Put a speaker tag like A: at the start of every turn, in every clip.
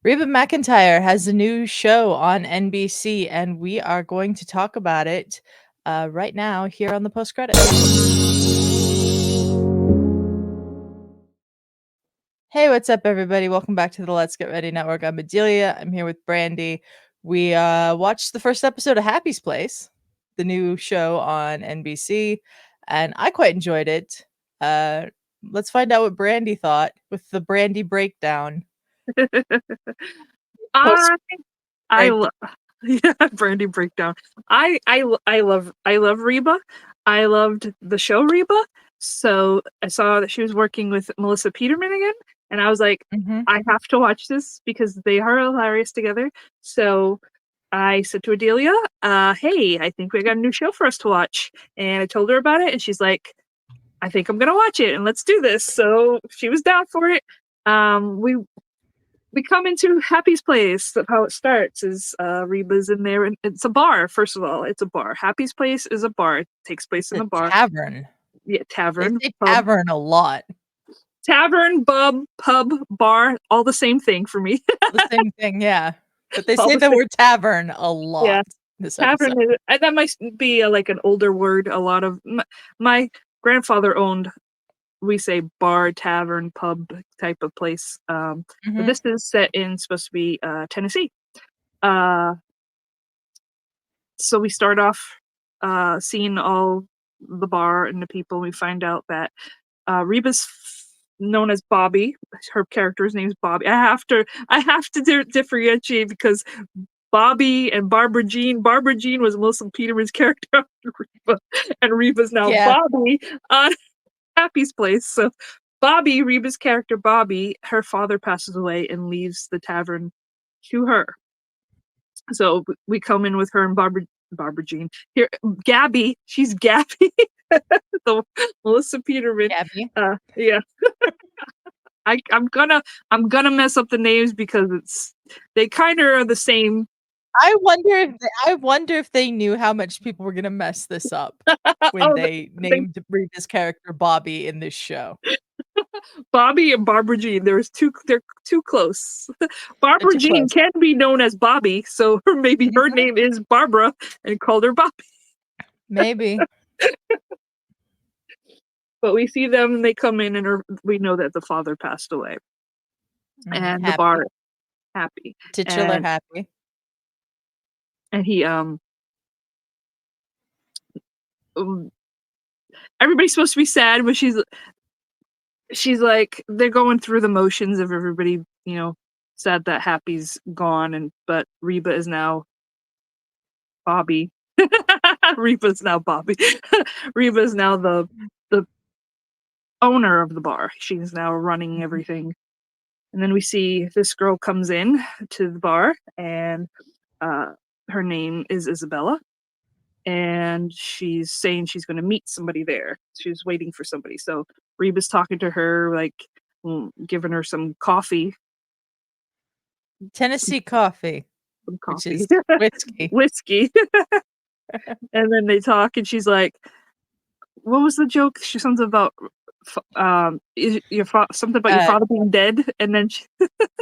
A: Reba McEntire has a new show on NBC, and we are going to talk about it right now here on the post credits. Hey, what's up, everybody? Welcome back to the Let's Get Ready Network. I'm Adelia. I'm here with Brandi. We watched the first episode of Happy's Place, the new show on NBC, and I quite enjoyed it. Let's find out what Brandi thought with the Brandi breakdown. Post
B: I I
A: breakdown.
B: love yeah, Brandi breakdown. I love Reba. I loved the show Reba. So I saw that she was working with Melissa Peterman again, and I was like,
A: Mhm.
B: I have to watch this because they are hilarious together. So I said to Adelia, hey, I think we got a new show for us to watch. And I told her about it, and she's like, I think I'm gonna watch it and let's do this. So she was down for it. We come into Happy's Place. How it starts is Reba's in there, and it's a bar. First of all, it's a bar. Happy's Place is a bar. It takes place in
A: The
B: a bar.
A: tavern.
B: Yeah,
A: They
B: tavern,
A: say
B: pub,
A: tavern a lot.
B: pub, bar, all the same thing for me.
A: The same thing, yeah. But they
B: all
A: say
B: the
A: the
B: same.
A: word tavern a lot
B: Yeah,
A: this
B: tavern
A: episode.
B: is, and that might be like an older word. A lot of my grandfather owned. We say bar, tavern, pub type of place. But
A: Mhm.
B: this is set in supposed to be Tennessee. Uh, so we start off seeing all the bar and the people. We find out that Reba's known as Bobby. Her character's name is Bobby. I have to differentiate because Bobby and Barbara Jean. Barbara Jean was Melissa Peterman's character after Reba, and Reba's now
A: Yeah.
B: Bobby on Happy's Place. So Bobby, Reba's character Bobby, her father passes away and leaves the tavern to her. So we come in with her and Barbara Jean. Here Gabby, she's Gabby. the Melissa Peterman.
A: Gabby.
B: Yeah. I'm gonna mess up the names because they kind of are the same.
A: I wonder if they knew how much people were gonna mess this up when
B: Oh,
A: they
B: they,
A: named Reba's character Bobby in this show.
B: Bobby and Barbara Jean. They're too close.
A: They're
B: Barbara
A: too
B: Jean
A: close.
B: can be known as Bobby, so maybe her
A: Mhm.
B: name is Barbara and called her Bobby.
A: Maybe.
B: But we see them, they come in, and we know that the father passed away, and the
A: Happy.
B: bar happy,
A: Titular
B: and
A: happy.
B: he everybody's supposed to be sad, but she's like they're going through the motions of everybody, sad that Happy's gone, and but Reba is now Bobby. Reba's now Bobby. Reba's now the owner of the bar. She's now running
A: Mhm.
B: everything. And then we see this girl comes in to the bar, and uh, her name is Isabella, and she's saying she's going to meet somebody there. She's waiting for somebody. So Reba's talking to her, like giving her some coffee, some,
A: Tennessee coffee,
B: some
A: which
B: coffee,
A: is whiskey.
B: whiskey. And then they talk, and she's like, "What was the joke?" She something about is something about your
A: Uh,
B: father being dead, and then she said, "I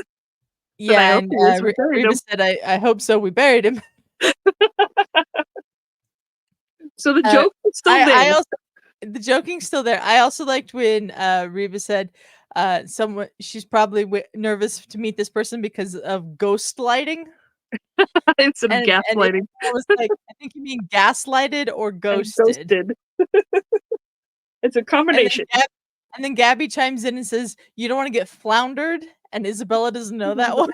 A: yeah,
B: hope
A: and
B: he is. We buried
A: Reba
B: him."
A: said, "I hope so. We buried him."
B: So the
A: Uh,
B: joke is still there.
A: I also the joking's still there. I also liked when Reba said, someone she's probably nervous to meet this person because of ghost lighting.
B: Instead of
A: And
B: gaslighting
A: I was like, "I think you mean gaslighted or
B: and
A: ghosted."
B: ghosted. It's a
A: And then
B: combination.
A: Gabby chimes in and says, "You don't wanna get floundered," and Isabella doesn't know that one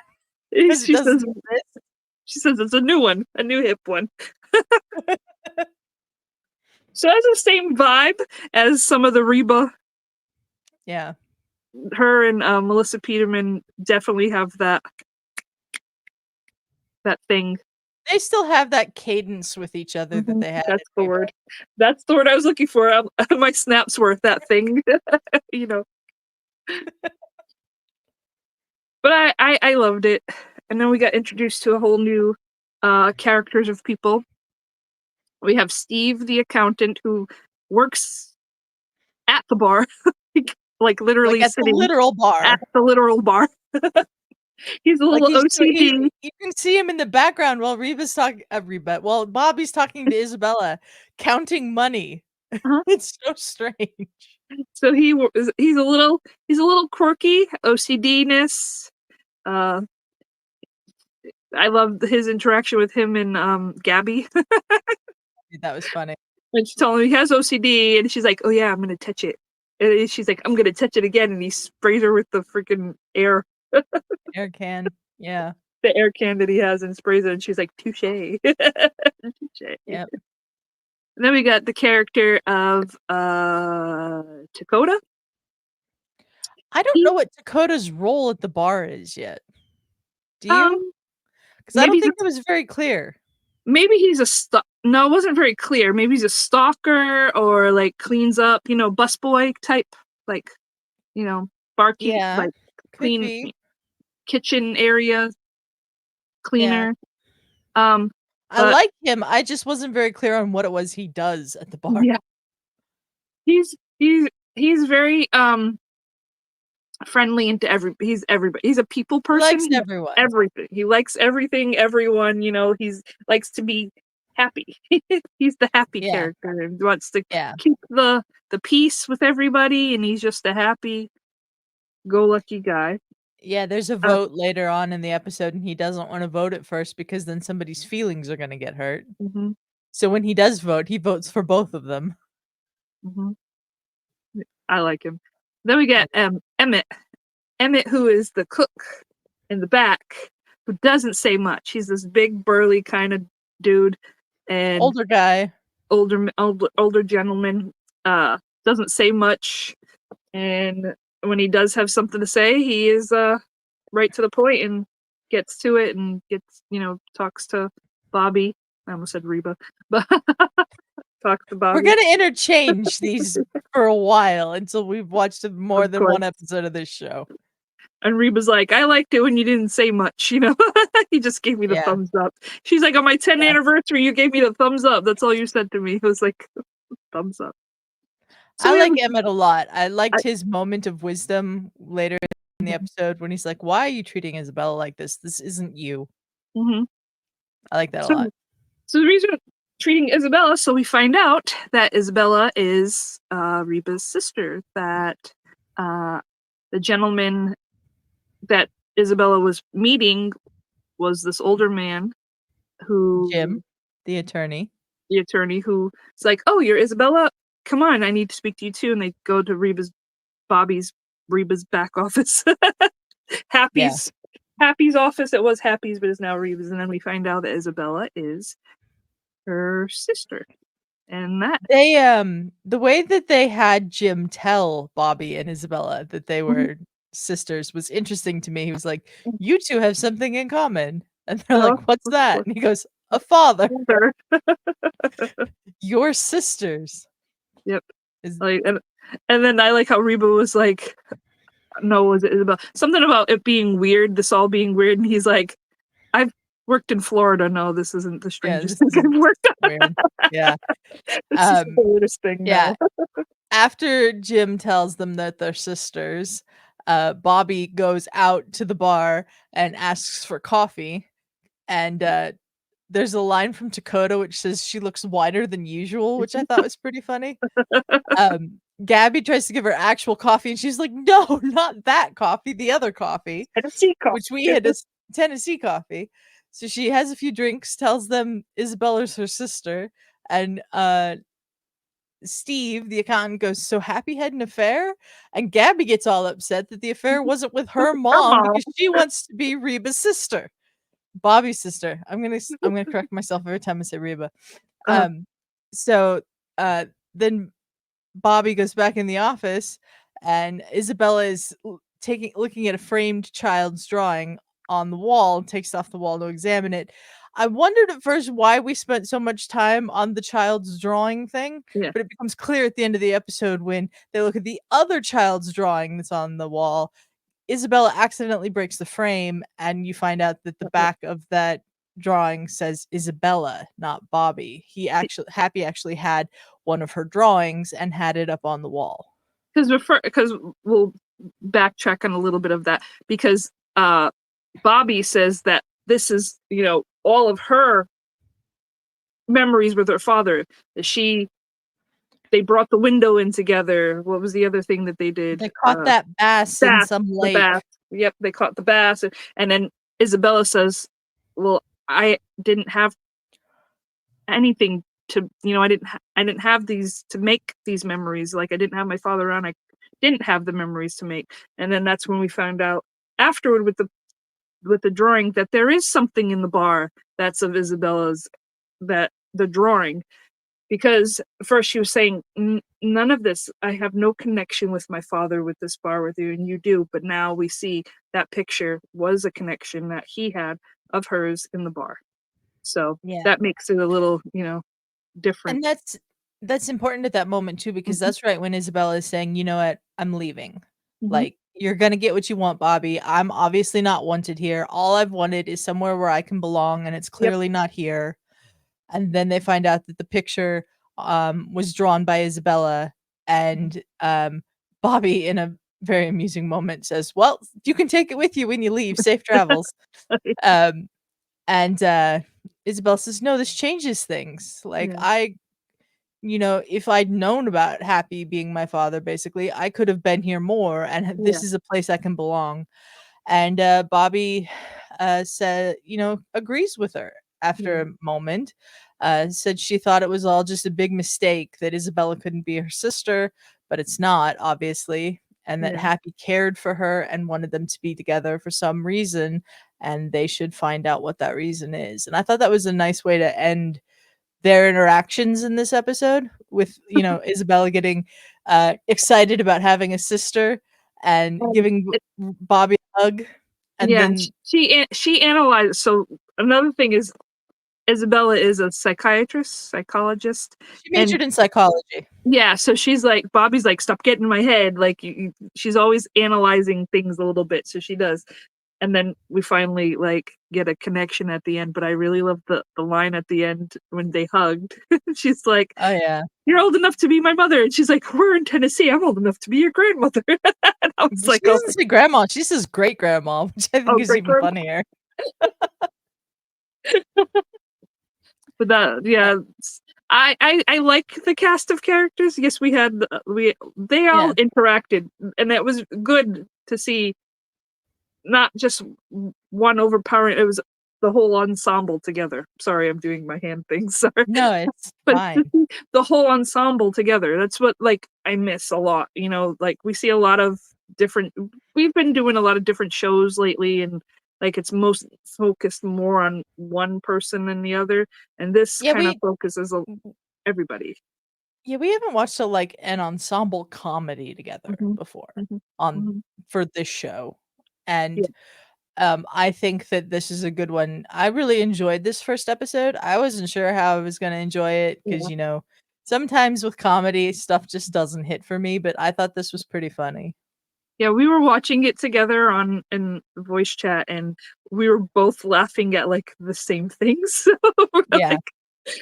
A: because it
B: She
A: doesn't
B: says
A: exist.
B: she says it's a new one, a new hip one. So it has the same vibe as some of the Reba.
A: Yeah.
B: Her and Melissa Peterman definitely have that thing.
A: They still have that cadence with each other that they had
B: That's
A: in
B: the
A: Reba.
B: word. That's the word I was looking for. My snaps were that thing, you know. But I loved it, and then we got introduced to a whole new characters of people. We have Steve, the accountant, who works at the bar, like
A: Like,
B: literally
A: at the
B: sitting
A: literal
B: at
A: bar.
B: the literal bar. He's a
A: Like
B: little OCD.
A: you can see him in the background while Reba's talking. Well, Bobby's talking to Isabella, counting money.
B: Uh-huh.
A: It's so strange.
B: So he's a little quirky, OCD-ness. Uh, I love his interaction with him and Gabby.
A: That was funny.
B: And she told him he has OCD, and she's like, "Oh yeah, I'm gonna touch it." And she's like, "I'm gonna touch it again," and he sprays her with the freaking air,
A: Air can. Yeah.
B: the air can that he has, and sprays it. And she's like, "Touche, touche."
A: Yep.
B: And then we got the character of Dakota.
A: I don't know what Dakota's role at the bar is yet. Do you? Because I don't
B: Maybe
A: think it was very clear.
B: maybe he's a no, it wasn't very clear. Maybe he's a stalker or like cleans up, busboy type, like, barkeep,
A: Yeah,
B: like
A: could
B: clean
A: be.
B: kitchen area
A: Yeah.
B: cleaner. Um,
A: I
B: but
A: like him. I just wasn't very clear on what it was he does at the bar.
B: yeah, he's he's very friendly into he's everybody. He's a people
A: He
B: person.
A: likes everyone.
B: Everything. He likes everything, everyone, he's likes to be happy. He's the happy
A: Yeah.
B: character and wants to
A: Yeah.
B: keep the peace with everybody, and he's just a happy go lucky guy.
A: Yeah, there's a vote later on in the episode, and he doesn't wanna vote at first because then somebody's feelings are gonna get hurt.
B: Mhm,
A: So when he does vote, he votes for both of them.
B: mhm. I like him. Then we get Emmett. Emmett, who is the cook in the back, who doesn't say much. He's this big burly kind of dude, and
A: Older guy.
B: older gentleman, doesn't say much, and when he does have something to say, he is right to the point and gets to it and talks to Bobby. I almost said Reba, but talks to
A: We're
B: Bobby,
A: gonna interchange these for a while until we've watched more
B: of
A: than
B: course.
A: one episode of this show.
B: And Reba's like, "I liked it when you didn't say much, you know." He just gave me the
A: Yeah,
B: thumbs up. She's like, "On my 10th
A: yeah.
B: anniversary, you gave me the thumbs up. That's all you said to me." It was like, thumbs up. So
A: I
B: we have
A: like Emmett a lot. I
B: I
A: liked his moment of wisdom later in the
B: mhm,
A: episode when he's like, "Why are you treating Isabella like this? This isn't you."
B: mhm.
A: I like that a
B: So
A: lot.
B: so the reason treating Isabella, so we find out that Isabella is Reba's sister. That uh, the gentleman that Isabella was meeting was this older man who
A: Jim, the attorney.
B: the attorney who's like, "Oh, you're Isabella? Come on, I need to speak to you too." And they go to Reba's back office.
A: Yeah.
B: Happy's Happy's office. It was Happy's, but it's now Reba's. And then we find out that Isabella is her sister. And that
A: They, the way that they had Jim tell Bobby and Isabella that they
B: Mhm.
A: were sisters was interesting to me. He was like, "You 2 have something in common." And they're
B: Oh,
A: like, "What's
B: of
A: that?"
B: course.
A: And he goes, "A father.
B: Older.
A: You're sisters."
B: Yep.
A: Is
B: Like and then I like how Reba was like, no, was it Isabella? Something about it being weird, this all being weird, and he's like, I've worked in Florida. No, this isn't the
A: Yeah,
B: strangest
A: this
B: thing
A: isn't
B: I've worked on.
A: weird. Yeah.
B: It's just
A: Um,
B: the weirdest thing
A: yeah.
B: now.
A: After Jim tells them that they're sisters, Bobby goes out to the bar and asks for coffee, and, there's a line from Dakota which says, "She looks whiter than usual," which I thought was pretty funny. Gabby tries to give her actual coffee, and she's like, "No, not that coffee, the other coffee,"
B: Tennessee coffee.
A: which we had as Tennessee coffee. So she has a few drinks, tells them Isabella's her sister, and, Steve, the accountant, goes, "So Happy had an affair?" And Gabby gets all upset that the affair wasn't with her
B: Her
A: mom
B: mom.
A: because she wants to be Reba's sister. Bobby's sister. I'm gonna correct myself every time I say Reba.
B: Uh,
A: Um, so, then Bobby goes back in the office, and Isabella is looking at a framed child's drawing on the wall, takes it off the wall to examine it. I wondered at first why we spent so much time on the child's drawing thing,
B: yeah.
A: but it becomes clear at the end of the episode when they look at the other child's drawing that's on the wall. Isabella accidentally breaks the frame, and you find out that the back of that drawing says Isabella, not Bobby. Happy actually had one of her drawings and had it up on the wall.
B: Because we'll backtrack on a little bit of that because Bobby says that this is, all of her memories with her father. That they brought the window in together. What was the other thing that they did?
A: They caught that bass in
B: Bass,
A: some
B: the bass.
A: lake.
B: Yep, they caught the bass, and then Isabella says, "Well, I didn't have anything to, I didn't have these to make these memories. Like I didn't have my father around. I didn't have the memories to make." And then that's when we found out afterward with the drawing that there is something in the bar that's of Isabella's, that the drawing, because first she was saying, none of this, I have no connection with my father with this bar with you, and you do. But now we see that picture was a connection that he had of hers in the bar. So
A: Yeah.
B: that makes it a little, different.
A: And that's important at that moment too, because
B: Mhm.
A: that's right when Isabella is saying, "You know what? I'm leaving.
B: Mhm.
A: Like, you're gonna get what you want, Bobby. I'm obviously not wanted here. All I've wanted is somewhere where I can belong, and it's
B: Yep.
A: clearly not here." And then they find out that the picture, was drawn by Isabella,
B: Mhm.
A: and, Bobby, in a very amusing moment, says, "Well, you can take it with you when you leave. Safe travels." Um, and, Isabella says, "No, this changes things. Like,
B: Yeah.
A: if I'd known about Happy being my father, basically, I could have been here more, and
B: Yeah.
A: this is a place I can belong." And, Bobby, agrees with her
B: Yeah.
A: after a moment, said she thought it was all just a big mistake, that Isabella couldn't be her sister, but it's not, obviously, and that
B: Yeah.
A: Happy cared for her and wanted them to be together for some reason, and they should find out what that reason is. And I thought that was a nice way to end their interactions in this episode with, Isabella getting, excited about having a sister and
B: Um,
A: giving
B: it,
A: Bobby a hug, and
B: yeah.
A: then
B: She analyzed. So another thing is Isabella is a psychologist,
A: she
B: and
A: majored in psychology.
B: yeah, so she's like, Bobby's like, "Stop getting in my head." Like, she's always analyzing things a little bit, so she does. And then we finally like get a connection at the end. But I really love the line at the end when they hugged. She's like,
A: Oh, yeah.
B: "You're old enough to be my mother," and she's like, "We're in Tennessee. I'm old enough to be your grandmother." And I was
A: She
B: like, "Oh,
A: doesn't say grandma, she says great-grandma, which I think is
B: great
A: even
B: grandma."
A: funnier.
B: But that,
A: Uh,
B: yeah, I like the cast of characters. Yes, we had they all
A: yeah.
B: interacted, and it was good to see not just one overpowering. It was the whole ensemble together. Sorry, I'm doing my hand thing. Sorry,
A: No, it's
B: but
A: fine.
B: the whole ensemble together. That's what like I miss a lot. Like we see a lot of different. We've been doing a lot of different shows lately, and like it's most focused more on one person than the other, and this
A: Yeah,
B: kind of focuses on everybody.
A: we haven't watched an ensemble comedy together
B: Mhm.
A: before
B: Mhm.
A: on
B: Mhm.
A: for this show,
B: Yeah.
A: and I think that this is a good one. I really enjoyed this first episode. I wasn't sure how I was gonna enjoy it because,
B: Yeah.
A: sometimes with comedy, stuff just doesn't hit for me, but I thought this was pretty funny.
B: Yeah, we were watching it together on in voice chat, and we were both laughing at, like, the same things. So, we're
A: Yeah,
B: like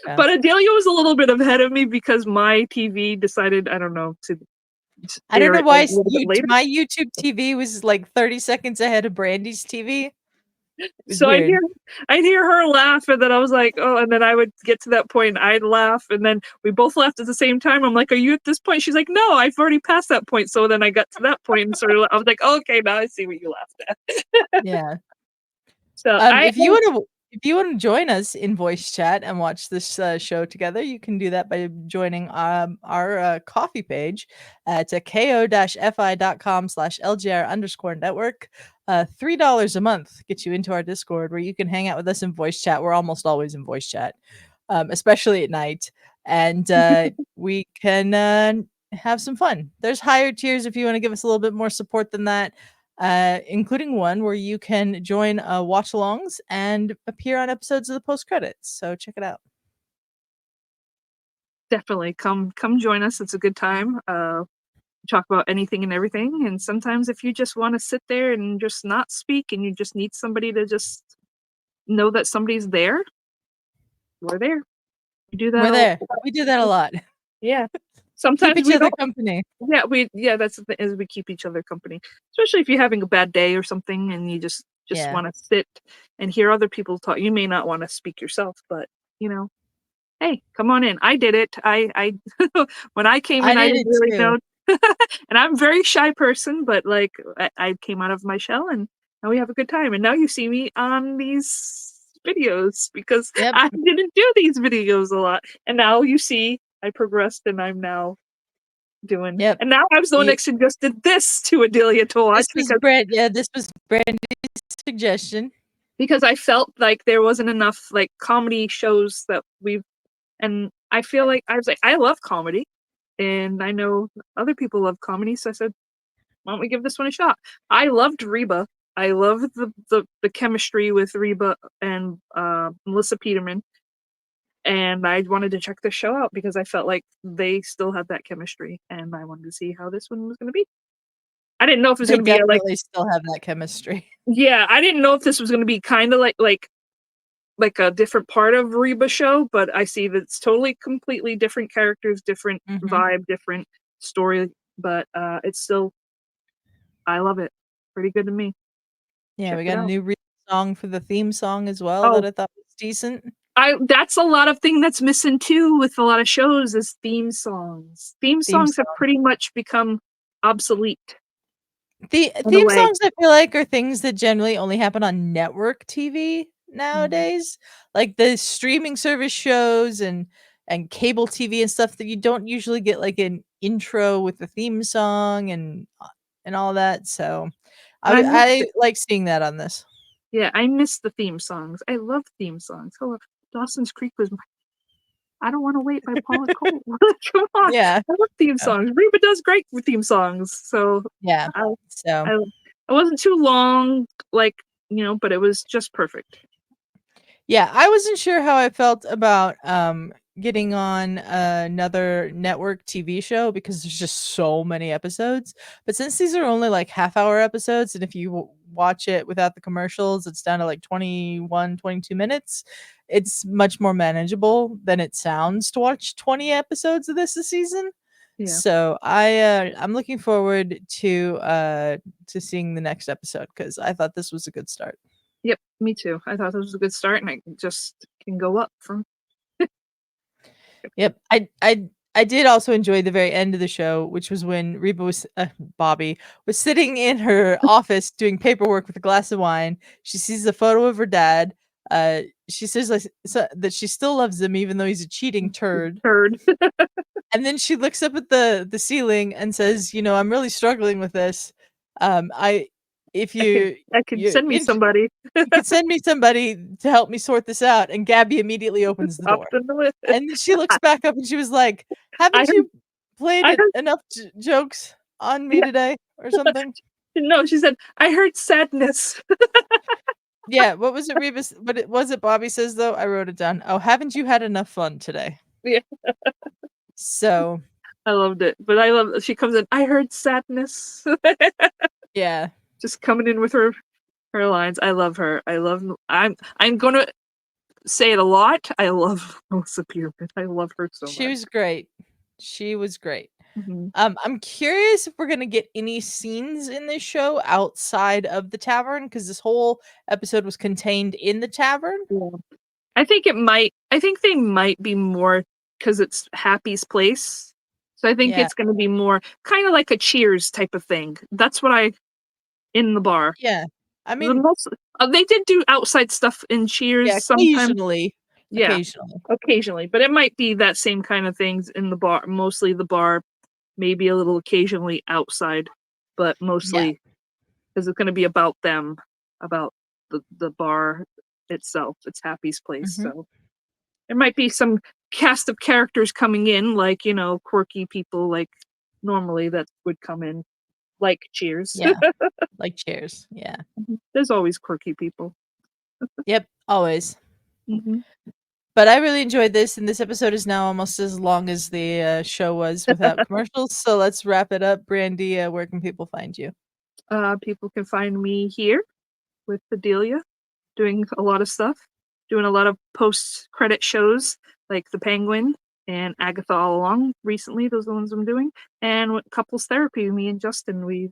A: yeah.
B: but Adelia was a little bit ahead of me because my TV decided, I don't know, to
A: I don't
B: air
A: know
B: it a
A: why
B: little bit later.
A: my YouTube TV was, like, 30 seconds ahead of Brandy's TV. It was
B: So
A: weird.
B: I'd hear her laugh, and then I was like, "Oh," and then I would get to that point, and I'd laugh, and then we both laughed at the same time. I'm like, "Are you at this point?" She's like, "No, I've already passed that point." So then I got to that point and sort of I was like, "Okay, now I see what you laughed at."
A: Yeah.
B: So I
A: If you wanna join us in voice chat and watch this, show together, you can do that by joining, our, coffee page at ko-fi.com/LGR_network. $3 a month gets you into our Discord where you can hang out with us in voice chat. We're almost always in voice chat, especially at night, and, we can, have some fun. There's higher tiers if you wanna give us a little bit more support than that, including one where you can join watch-alongs and appear on episodes of the post credits. So check it out.
B: definitely come join us. It's a good time. Talk about anything and everything. And sometimes if you just want to sit there and just not speak and you just need somebody to just know that somebody's there, we're there. We do that
A: We're
B: all.
A: there. We do that a lot.
B: Yeah.
A: Keep
B: Sometimes
A: each
B: we
A: other
B: don't.
A: company.
B: Yeah, that's the thing is we keep each other company, especially if you're having a bad day or something and you just just want to sit and hear other people talk. You may not want to speak yourself, but hey, come on in. I did it. I when I came in, I
A: did
B: didn't
A: it
B: really
A: too.
B: know. And I'm a very shy person, but like I came out of my shell, and now we have a good time. And now you see me on these videos because
A: Yep.
B: I didn't do these videos a lot. And now you see I progressed, and I'm now doing.
A: Yep.
B: And now I was the one that suggested this to Adelia to watch
A: This was Brandy's suggestion.
B: because I felt like there wasn't enough like comedy shows that we've. And I feel like I was like, I love comedy, and I know other people love comedy, so I said, why don't we give this one a shot? I loved Reba. I loved the chemistry with Reba and Melissa Peterman, and I wanted to check the show out because I felt like they still had that chemistry, and I wanted to see how this one was going to be. I didn't know if it was
A: They
B: going to be
A: definitely still have that chemistry.
B: yeah, I didn't know if this was going to be kind of like a different part of Reba show, but I see that it's totally completely different characters, different vibe, different story, but it's still I love it. Pretty good to me.
A: Yeah,
B: Check
A: we
B: it
A: got a
B: out.
A: new song for the theme song as well
B: Oh,
A: that I thought was decent.
B: that's a lot of thing that's missing too with a lot of shows is theme songs. Theme
A: Theme
B: songs have
A: song.
B: pretty much become obsolete
A: The
B: in a
A: theme
B: way.
A: songs I feel like are things that generally only happen on network TV nowadays. Like the streaming service shows and cable TV and stuff that you don't usually get like an intro with the theme song and all that. So
B: And I miss
A: I
B: it.
A: like seeing that on this.
B: Yeah, I miss the theme songs. I love theme songs. Oh, Dawson's Creek was my I Don't Wanna Wait by Paula Cole. Come on.
A: Yeah.
B: I love theme
A: Oh,
B: songs. Reba does great with theme songs. So
A: yeah.
B: I
A: So
B: I it wasn't too long, like, but it was just perfect.
A: yeah, I wasn't sure how I felt about getting on another network TV show because there's just so many episodes. But since these are only like half-hour episodes, and if you watch it without the commercials, it's down to like 21, 22 minutes. It's much more manageable than it sounds to watch 20 episodes of this season.
B: Yeah.
A: So I'm looking forward to seeing the next episode because I thought this was a good start.
B: Yep, me too. I thought this was a good start, and I just can go up from.
A: Yep. I did also enjoy the very end of the show, which was when Reba was Bobby was sitting in her office doing paperwork with a glass of wine. She sees a photo of her dad. She says like, that she still loves him even though he's a cheating turd.
B: Third.
A: And then she looks up at the ceiling and says, "I'm really struggling with this. I if
B: I can
A: you're
B: send me
A: int
B: somebody.
A: you could send me somebody to help me sort this out." And Gabby immediately opens the
B: Up
A: door.
B: in the list.
A: And then she looks back up and she was like,
B: I
A: "Haven't
B: heard
A: you played
B: I heard
A: enough jokes on me
B: yeah.
A: today?" Or something?
B: No, she said, "I heard sadness."
A: Yeah, what was it was it Bobby says though? I wrote it down. "Oh, haven't you had enough fun today?"
B: Yeah,
A: So,
B: I loved it. But I love she comes in, "I heard sadness."
A: yeah.
B: Just coming in with her lines. I love her. I'm gonna say it a lot. I love Melissa Peterman. I love her so
A: She
B: much.
A: was great. She was great.
B: Mhm.
A: I'm curious if we're gonna get any scenes in this show outside of the tavern because this whole episode was contained in the tavern.
B: Yeah. I think they might be more because it's Happy's place. So I think
A: Yeah,
B: it's gonna be more kinda like a Cheers type of thing. That's what I in the bar.
A: yeah. I
B: The
A: mean,
B: most they did do outside stuff in Cheers
A: yeah,
B: sometimes. Yeah,
A: occasionally.
B: occasionally, but it might be that same kind of things in the bar, mostly the bar, maybe a little occasionally outside, but
A: Yeah.
B: mostly because it's gonna be about them, about the bar itself. It's Happy's place,
A: Mhm.
B: so there might be some cast of characters coming in, like, quirky people like normally that would come in, like Cheers.
A: Yeah, like chairs, yeah.
B: There's always quirky people.
A: Yep, always.
B: Mhm.
A: But I really enjoyed this, and this episode is now almost as long as the, show was without commercials, so let's wrap it up. Brandy, where can people find you?
B: People can find me here with Adelia, doing a lot of stuff, doing a lot of post-credit shows like The Penguin and Agatha All Along recently, those are the ones I'm doing, and with couples therapy, me and Justin, we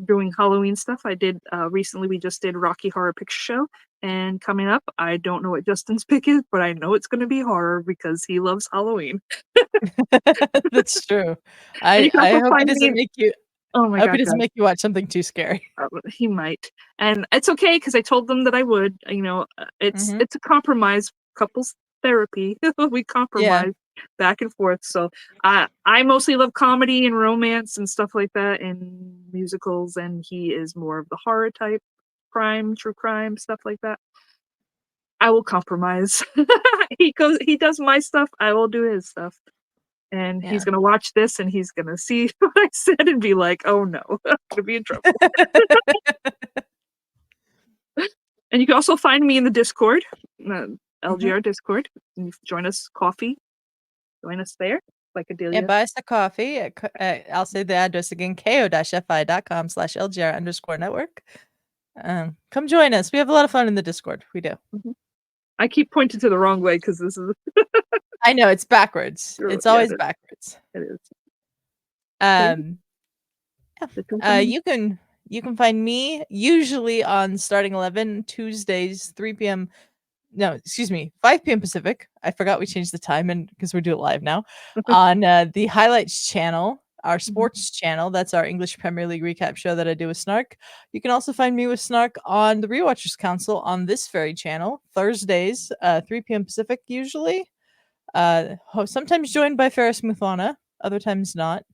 B: doing Halloween stuff. I did recently. We just did Rocky Horror Picture Show, and coming up, I don't know what Justin's pick is, but I know it's going to be horror because he loves Halloween.
A: That's true.
B: And you can
A: I
B: also
A: hope he
B: find
A: doesn't
B: me.
A: make you.
B: Oh my
A: I hope he
B: god,
A: doesn't
B: guys.
A: make you watch something too scary.
B: He might, and it's okay because I told them that I would. It's
A: Mhm.
B: it's a compromise, couples therapy. We
A: Yeah.
B: compromise back and forth. So I mostly love comedy and romance and stuff like that, and musicals, and he is more of the horror type, crime, true crime, stuff like that. I will compromise. He does my stuff. I will do his stuff. And
A: Yeah.
B: he's gonna watch this, and he's gonna see what I said and be like, "Oh no, I'm gonna be in trouble." And you can also find me in the Discord,
A: Mhm.
B: LGR Discord. And you join us coffee. Join us there, like
A: Yeah,
B: Adelia.
A: buy us a coffee I'll say the address again, ko-fi.com/LGR_network. Come join us. We have a lot of fun in the Discord. We do.
B: Mhm. I keep pointing to the wrong way because this is
A: I know it's backwards. It's
B: yeah,
A: always backwards.
B: it is. So,
A: Um,
B: you can
A: yeah.
B: find me.
A: You can find me usually on Starting 11 Tuesdays, 3 p.m. No, excuse me, 5 p.m. Pacific. I forgot we changed the time and because we're doing it live now on the Highlights channel, our
B: Mhm.
A: sports channel. That's our English Premier League recap show that I do with Snark. You can also find me with Snark on the Rewatchers Council on this very channel, Thursdays, 3 p.m. Pacific, usually. Sometimes joined by Ferris Muthana, other times not.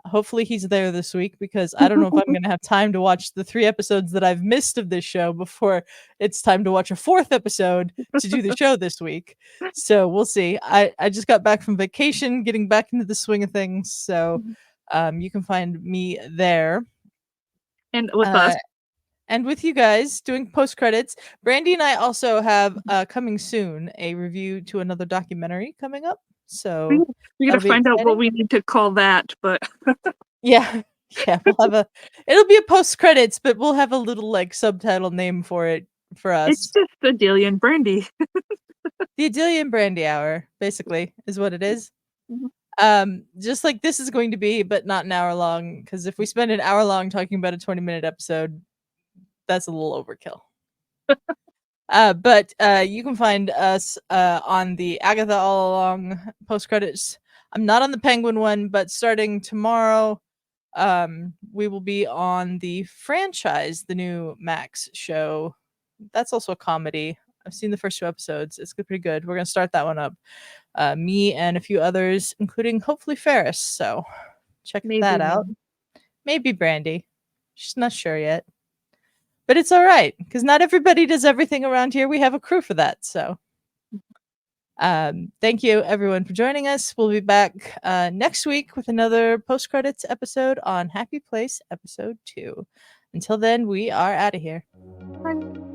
A: Hopefully he's there this week because I don't know if I'm going to have time to watch the 3 episodes that I've missed of this show before it's time to watch a 4th episode to do the show this week. So we'll see. I just got back from vacation, getting back into the swing of things. So you can find me there.
B: And with us.
A: Uh, and with you guys doing post credits. Brandi and I also have coming soon a review to another documentary coming up. So
B: We gotta
A: that'll be
B: find out what
A: exciting.
B: we need to call that, but
A: Yeah. Yeah, we'll have it'll be a post credits, but we'll have a little, like, subtitle name for it for
B: it's
A: us.
B: just Adelia and Brandi.
A: The Adelia and Brandi hour, basically, is what it is.
B: Mhm.
A: Just like this is going to be, but not an hour long, because if we spend an hour long talking about a 20-minute episode, that's a little overkill. But you can find us on the Agatha All Along post credits. I'm not on the Penguin one, but starting tomorrow, we will be on the franchise, the new Max show. That's also a comedy. I've seen the first 2 episodes. It's pretty good. We're gonna start that one up. Me and a few others, including hopefully Ferris. So check
B: Maybe
A: that out.
B: me.
A: Maybe Brandi. She's not sure yet. But it's all right because not everybody does everything around here. We have a crew for that. So thank you everyone for joining us. We'll be back next week with another post credits episode on Happy Place episode 2. Until then, we are out of here.
B: Bye.